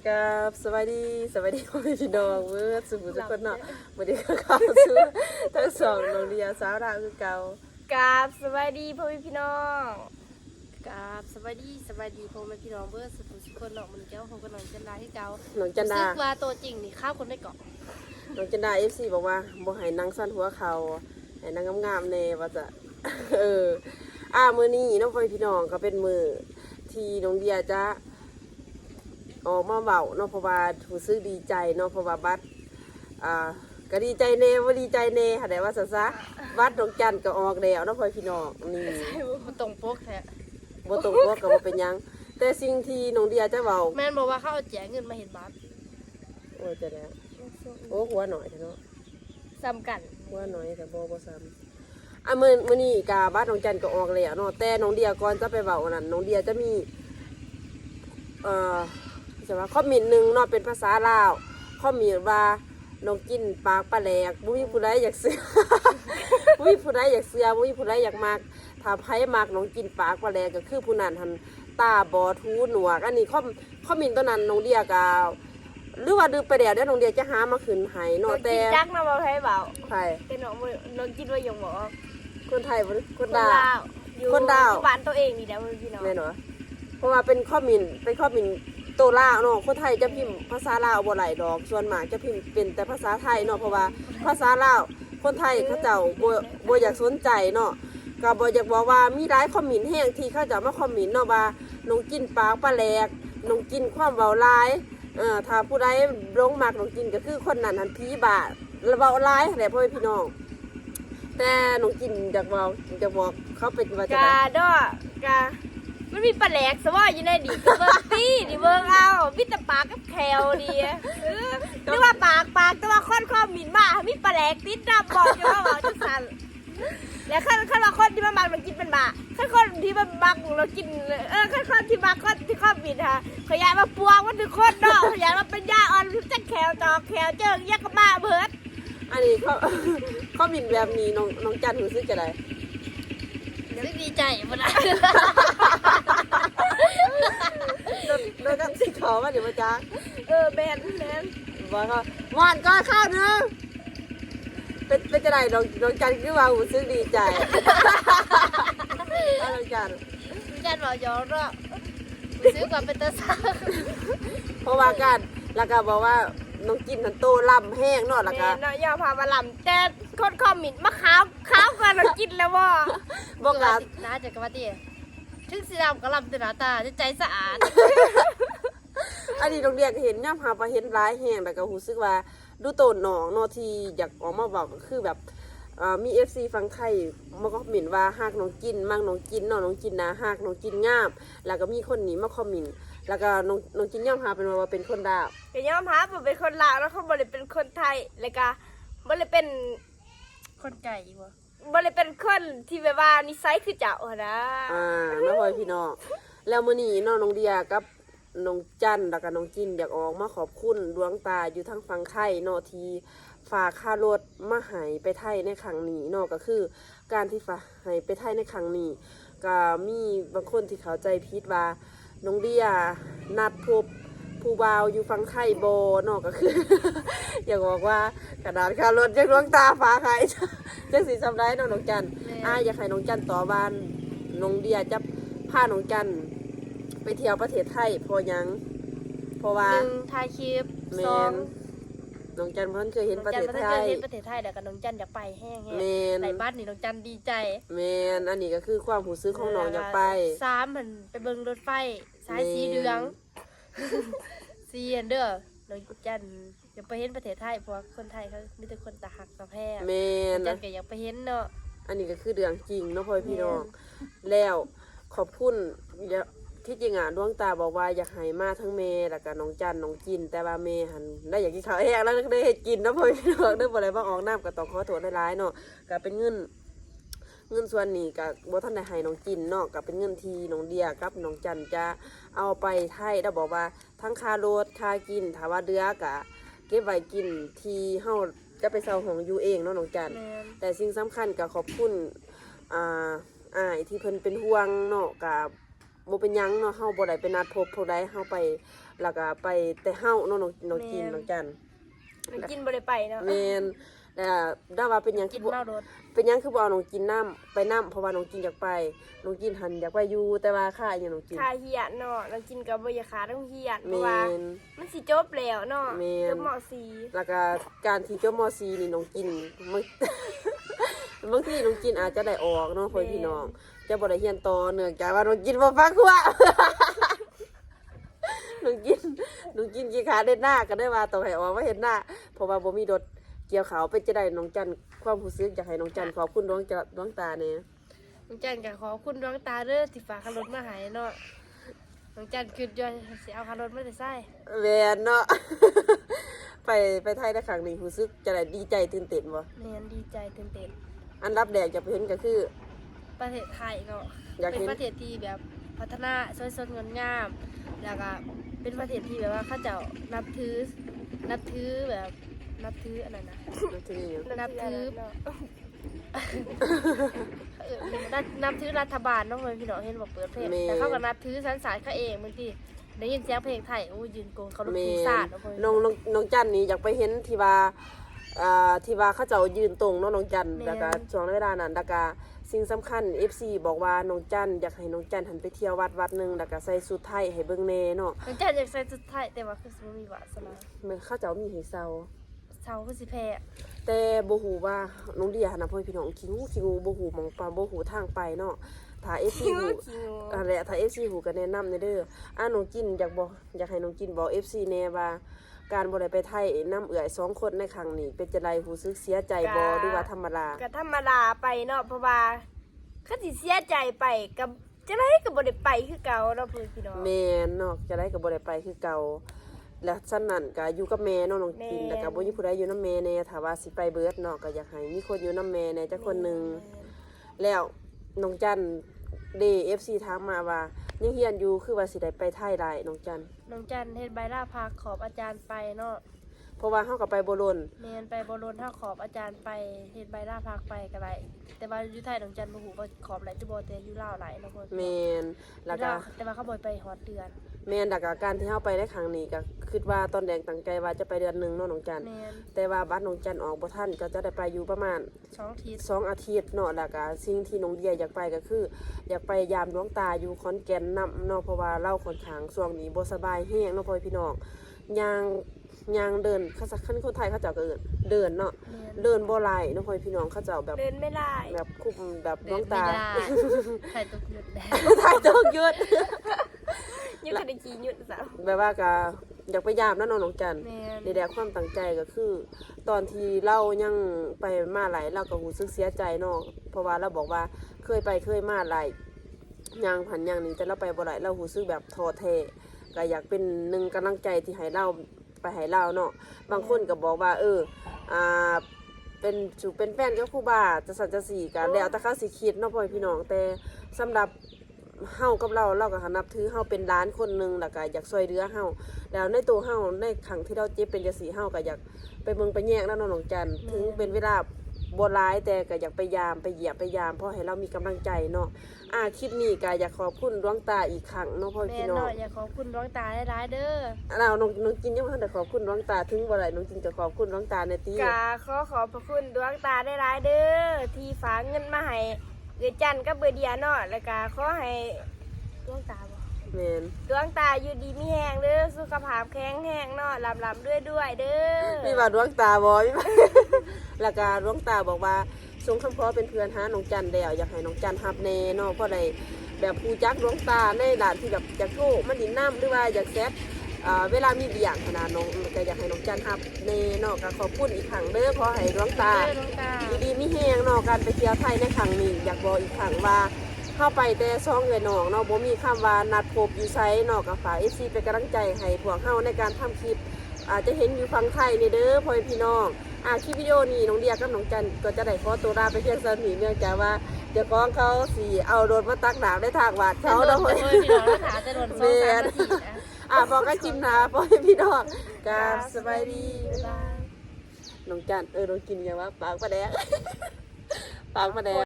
กับสวัสดีพ่อแม่พี่น้องเมื่อสุขทุกคนเนาะวันนี้ก็เข้าสู่ทั้งสองโรงเรียนสาวดาวคือเก่ากับสวัสดีพ่อแม่พี่น้องกับสวัสดีพ่อแม่พี่น้องเมื่อสุขทุกคนเนาะมันเจ้าของกระหน่องจันดาที่เก่าน้องจันดาซึ่งว่าตัวจริงนี่ข้าวคนได้เกาะน้องจันดาFCบอกว่าบ่ให้นั่งสั้นหัวเขาให้นั่งงามๆแน่ว่าจะมื้อนี้น้องพ่อแม่พี่น้องก็เป็นมื้อที่น้องเดียจะออกมาเบาเนาะเพราะว่ารู้สึกดีใจเนาะเพราะว่าบัตรก็ดีใจแน่ว่าดีใจแน่ค่ะแต่ว่าซะบัตรดวงจันทร์ก็ออกแล้วเนาะพ่อพี่น้องนี่ บ่ตรงปกแท้ บ่ตรงปกก็บ่เป็นหยังแต่สิ่งที่น้องเดียจะเว้าแม่นบอกว่าเขาเอาแจกเงินมาเห็นบัตร โอ้จะแล้วโอ้หัวหน่อยเนาะ ซ้ำกัน หัวหน่อยแต่บ่ซ้ำมื้อนี้กาบัตรดวงจันทร์ก็ออกแล้วเนาะแต่น้องเดียก่อนจะไปเว้านั่นน้องเดียจะมีจะว่าคอมเมนต์นึงเนาะเป็นภาษาลาวคอมเมนต์ว่าน้องกินปากปลาแหลกบ่มีผู้ใดอยากซื้อ บ่มีผู้ใดอยากซื้อบ่มีผู้ใดอยากมักถ้าไผมักน้องกินปากปลาแหลกก็คือผู้นั้นหั่นตาบอดหูหนวกอันนี้คอมเมนต์ตัวนั้นน้องเดียก็หรือว่าดื้อไปแล้วเดี๋ยวน้องเดียจะหามาคืนให้เนาะแต่จักนะบ่ให้เบา ไผ เป็นน้องกินว่ายังบ่ คนไทยบ่คนดา อยู่ คนดาว บ้านตัวเองนี่แหละพี่น้อง แม่นบ่เพราะว่าเป็นคอมเมนต์โตลาวเนาะคนไทยจะพิมพ์ภาษาลาวบ่หลายดอกส่วนมากจะพิมพ์เป็นแต่ภาษาไทยเนาะเพราะว่าภาษาลาวคนไทยเขาเจ้าบ่อยากสนใจเนาะก็บ่อยากบอกว่ามีหลายคอมเมนต์แฮงที่เขาเจ้ามาคอมเมนต์เนาะว่าน้องกินปากปลาแหลกน้องกินความเว้าหลายถ้าผู้ใดลงมักน้องกินก็คือคนนั้นหันผีบาแล้วเว้าหลายแหละพ่อแม่พี่น้องแต่น้องกินอยากบอกเขาเป็นว่าจะ กาดอกามันมีปลาแหลกซะว่าอยู่ในดิเบิ่งตี้ดิเบิ่งเอามีแต่ปากกับแควดีหรือว่าปากแต่ว่าค่อนข้อมินมามีปลาแหลกติดดับบอกจะว่าบอกจังซั่นแล้วขั้นว่าคนที่มามักเรากินเป็นบ้าขั้นคนที่มามักเรากินขั้นที่มักคนที่ข้อมินค่ะขยายมาปวงมันถึงคนเนาะขยายมาเป็นยาอ่อนจะแควตอกแควเจิงยักษ์กับบ้าเบิด อันนี้เขาบินแบบนี้น้องจันรู้สึกจะได้ ดีใจหมดเลย โดยกันสิขอว่าเดี๋ยวมาจ้าแบนบอกเขาหวานก้อนข้าวเนื้อเป็นจะไรน้องจันคือว่ารู้สึกดีใจน้องจัน การบอกย้อนว่าซื้อก่อนเป็นตาซ่า เพราะว่ากันแล้วก็บอกว่าน้องกินทันโตลำแห้งเนาะแล้วก็ เนาะยาพามาลำแต่คนคอมมินมาขาวกันเรากินแล้วว่า บอกกัน น่าจะกระตีถึงสีดำกระลำแต่หน้าตาจะใจสะอาด อันนี้โรงเรียนเห็นย่ำหาไปเห็นร้ายแห้งแล้วก็รู้สึกว่าดูโตนหนองเนาะที่อยากออกมาบอกก็คือแบบมี FC ฟังไทยมาคอมเมนต์ว่าฮักน้องกินมั่งน้องกินเนาะน้องกินนะฮักน้องกินงามแล้วก็มีคนนี้มาคอมเมนต์แล้วก็น้องกินย่ำหาเป็นว่าเป็นคนดาว ก็ยอมรับว่าเป็นคนลาวแล้วเขาบริเป็นคนไทยแล้วก็บริเป็นคนไก่วะบริเป็นคนที่แบบว่านิสัยคือเจ้านะ น้องพลอยพี่น้องแล้วมื้อนี้น้องเดียกับน้องจันแล้วก็น้องจินอยากออกมาขอบคุณดวงตาอยู่ทั้งฝั่งไทยเนาะที่ฝากค่ารถมาให้ไปไทยในครั้งนี้เนาะก็คือการที่ฝากให้ไปไทยในครั้งนี้ก็มีบางคนที่เข้าใจผิดว่าน้องเดียนัดพบผู้บ่าวอยู่ฝั่งไทยโบเนาะก็คือ อยากบอกว่ากระดาษค่ารถยังดวงตาฝากให้จังสิทำได้น้องจันอยากให้น้องจันต่อบ้านน้องเดียจะพาน้องจันไปเที่ยวประเทศไทยเพราะว่า1ถ่ายคลิป2น้องจันเพิ่นเคยเห็นประเทศไทยแต่กับน้องจันอยากไปแห้งในบ้านนี่น้องจันดีใจแม่นอันนี้ก็คือความรู้สึกของน้องอยากไป3มันไปเบิ่งรถไฟสายสีเหลืองสีอันเด้อน้องจันอยากไปเห็นประเทศไทยเพราะคนไทยเขามีแต่คนตาหักตาแพร่แม่นจันก็อยากไปเห็นเนาะอันนี้ก็คือเรื่องจริงเนาะพ่อพี่น้องแล้วขอบคุณที่จริงดวงตาบอกว่าอยากให้มาทั้งเมย์แล้วก็น้องจันน้องกินแต่ว่าเมย์หันได้อยากกินข้าวแห้งแล้วได้เฮ็ดกินเนาะพ่อพี่น้องได้บ่ได้ว่าออกน้ำก็ต้องขอโทษหลายๆเนาะก็เป็นเงินส่วนนี้ก็บ่ทันได้ให้น้องกินเนาะก็เป็นเงินที่น้องเดียกับน้องจันจะเอาไปไทยแล้วบอกว่าทั้งค่ารถค่ากินถ้าว่าเดือก็เก็บไว้กินที่เฮาจะไปเซาของอยู่เองเนาะน้องจันแต่สิ่งสำคัญก็ขอบคุณอ้ายที่เพิ่นเป็นห่วงเนาะกับ บ่เป็นหยังเนาะเฮาบ่ได้ไปนัดพบผู้ใดเฮาไปแล้วก็ไปแต่เฮาเนาะน้องกินน้องจัน มันกินบ่ได้ไปเนาะ แม่นแต่ได้ว่าเป็นหยัง กิ คื น อบ่ เมารถ เป็นหยังคือบ่เอาน้องกินน้ำไปน้ำเพราะว่าน้องกินอยากไปน้องกินหันอยากไปอยู่แต่ว่าค่าอีหยังน้องกิน ค่าเฮียนเนาะเรากินก็บ่อยากขาต้องเฮียนเพ แม่ ราะว่าน มันสิจบแล้วเนาะ แม่น จบม แล้วก็การที่จบม .4 นี่น้องกินบาง บางทีน้องกินอาจจะได้ออกเนาะพ่อพี่น้องจะบ่ได้เรียนต่อเนื่องจากว่าน้องกินบ่ฟังครัว น้องกินกี่ขาเด็ดหน้าก็ได้ว่าต้องให้ออกมาเห็นหน้าเพราะว่าบ่มีรถเกี่ยวเขาวเป็นจะได้น้องจันความรู้สึกอยากให้น้องจันขอบคุณดวงตาเนี่ย น้องจันก็ขอบคุณดวงตาเด้อที่ฝากขับรถมาให้เนาะน้องจันคิดว่าสิเอาขับรถมาแต่ไส แม่นเนาะ ไปไทยได้ครั้งนี้รู้สึกจะได้ดีใจตื่นเต้นบ่ แม่นดีใจตื่นเต้น อันดับแรกจะไปเห็นก็คือ ประเทศไทยก็ อยาก เป็ เห็ น น ประเทศที่แบบพัฒนาสวยสดงดงามแล้วก็เป็นประเทศที่แบบว่าเขาเจ้านับถือแบบนับถืออันนั้นนะ ที่นี่ นับถือนับถือรัฐบาลน้องเลยพี่น้องเห็นบอกเปิดเพลงแต่เขาก็นับถือสันสารเขาเองบางทีได้ยินเสียงเพลงไทยโอ้ยืนโกงเขาลูก แม่ ทุ่งศาสตร์ น้องจันนี่อยากไปเห็นที่ว่าที่ว่าเขาเจ้ายืนตรงเนาะน้องจันแล้วก็ช่วงเวลานั้นแล้วก็สิ่งสำคัญ FC บอกว่าน้องจันอยากให้น้องจันหันไปเที่ยววัดนึงแล้วก็ใส่ชุดไทยให้เบิ่งแน่เนาะ น้องจันอยากใส่ชุดไทยแต่ว่าคือสิบ่มีวาสนา เขาเจ้ามีให้เซา เซาคือสิแพ้ แต่บ่ฮู้ว่าน้องเดียนะพ่อพี่น้องคิงบ่ฮู้หมองปลาบ่ฮู้ทางไปเนาะถ้า FC ฮู้อะไรถ้า FC ฮู้ก็แนะนำเด้อน้องจินอยากให้น้องจินบอก FC แน่ว่าการบ่ได้ไปไทยนำเอื้อย2คนในครั้งนี้เป็นจังไดรู้สึกเสียใจบ่หรือว่าธรรมดา ก็ธรรมดาไปเนาะเพราะว่าเขาสิเสียใจไปกับจังไดก็บ่ได้ไปคือเก่าเนาะพี่น้อง แม่นเนาะจะได้ก็บ่ได้ไปคือเก่าและซั่นนั้นก็อยู่กับแม่เนาะน้องจิน แม่ แล้วก็บ่มีผู้ใดอยู่นำแม่แน่ถ้าว่าสิไปเบิดเนาะก็อยากให้มีคนอยู่นำแม่แน่จักคนหนึง แล้วน้องจันFC ถามมาว่ายังเฮียนอยู่คือว่าสิได้ไปไทยได้น้องจัน น้องจันเฮ็ดใบลาพักขอบอาจารย์ไปเนาะ เพราะว่าเฮาก็ไปบ่ล้น แม่นไปบ่ลนถ้าขอบอาจารย์ไปเฮ็ดใบลาพักไปก็ได้แต่ว่าอยู่ไทยน้องจันบ่ฮู้ว่าขอบหลายหรือบ่แต่อยู่ลาวหลายเนาะเพิ่น แม่นแล้วก็ แต่ว่าเขาบ่ไปฮอดเดือน แม่นแล้วก็การที่เฮาไปในครั้งนี้ก็คิดว่าตอนแดงตั้งใจว่าจะไปเดือนหนึงเนาะน้องจัน แม่น แต่ว่าบัดน้องจันออกบ่ทันก็จะได้ไปอยู่ประมาณ 2 ทิศ 2 อาทิตย์เนาะแล้วก็สิ่งที่น้องเดียอยากไปก็คือ อยากไปยามดวงตาอยู่ขอนแก่นนํเนาะเพราะว่าเราค่อนข้างช่วงนี้บ่สบายแฮงเนาะพ่อพี่น้องย่างเดินเขาสักคนไทยเขาเจ้าก็เดินเนาะ แม่น เดินบ่ไหลเนาะพ่อพี่น้องเขาเจ้าแบบ เดินไม่ได้ แบบคุมแบบดวงตา ถ่ายตกหยุดแล้ว ถ่ายต้องหยุด ยังก็ได้ขี่หยุดซะ แบบว่าก็อยากไปยามนะน้องจัน แม่น ในแดกความตั้งใจก็คือ ตอนที่เรายังไปมาหลายเราก็รู้สึกเสียใจเนาะเพราะว่าเราบอกว่าเคยไปเคยมาหลายอย่างผันอย่างนี้แต่เราไปบ่หลายเรารู้สึกแบบท้อแท้ก็อยากเป็นหนึ่งกำลังใจที่ให้เราไปให้เราเนาะบางคนก็บอกว่าเป็นสู่เป็นแฟนกับครูบาจะสันจะสี่กันแล้วแต่เขาสิคิดเนาะพ่อพี่น้องแต่สำหรับเฮากับเราก็นับถือเฮาเป็นล้านคนหนึงแล้วก็อยากช่วยเหลือเฮาแล้วในตัวเฮาในครั้งที่เราเจ็บเป็นจังซี่เฮาก็อยากไปเบิ่งไปแยกแล้วเนาะน้องจันถึงเป็นเวลาบ่หลายแต่ก็อยากไปยามไปเหยียบไปยามเพราะให้เรามีกำลังใจเนาะคลิปนี้ก็อยากขอบคุณดวงตาอีกครั้งเนาะพ่อ แม่ พี่ น น้อง เนาะอยากขอบคุณดวงตาหลายๆเด้อ เราน้องจินยังบ่ทันได้ขอบคุณดวงตาถึงบ่ได้น้องจินจะขอบคุณดวงตาในตี กาขอบพระคุณดวงตาได้หลายเด้อที่ฝากเงินมาให้เอือจันกับเบอร์เดียเนาะแล้วก็ขอให้ดวงตาบ่ แม่น ดวงตาอยู่ดีมีแห้งเด้อสุขภาพแข็งแรงเนาะลำด้วยเด้อ มีว่าดวงตาบ่มีว่า แล้วก็ดวงตาบอกว่าส่งคำขอเป็นเพื่อนหาน้องจันแล้วอยากให้น้องจันรับแน่เนาะเพราะได้แบบผู้จักดวงตาในด้านที่แบบอยากโทรมาดินน้ำหรือว่าอยากแซดเวลามีเบี่ยงขนาดน้องก็อยากให้น้องจันรับแน่เนาะก็ขอบคุณอีกครั้งเด้อขอให้ดวงตา ดวงตา ดีๆมีแฮงเนาะการไปเที่ยวไทยในครั้งนี้อยากบอกอีกครั้งว่าเข้าไปแต่ซ่องเงินน้องเนาะบ่มีคำว่านัดพบอยู่ไสเนาะก็ฝาก FC เป็นกำลังใจให้พวกเฮาในการทำคลิปอาจจะเห็นอยู่ฝั่งไทยนี่เด้อพ่อแม่พี่น้องคลิปวิดีโอนี้น้องเดียกับน้องจันก็จะได้ขอตัวลาไปเพียงเท่านี้เนื่องจากว่าเดี๋ยวของเขาสิเอารถมาตักน้ำในทางวาดเขาเนาะพ่อ โด แม่ ยพี่น้องถาจะโดน2-3นาทีนะ บอกกันจิ้มนะพ่อแม่พี่น้องก็สบายดี บ๊ายบาย น้องจันน้องกินยังว่าปากปลาแดง ปากปลาแดง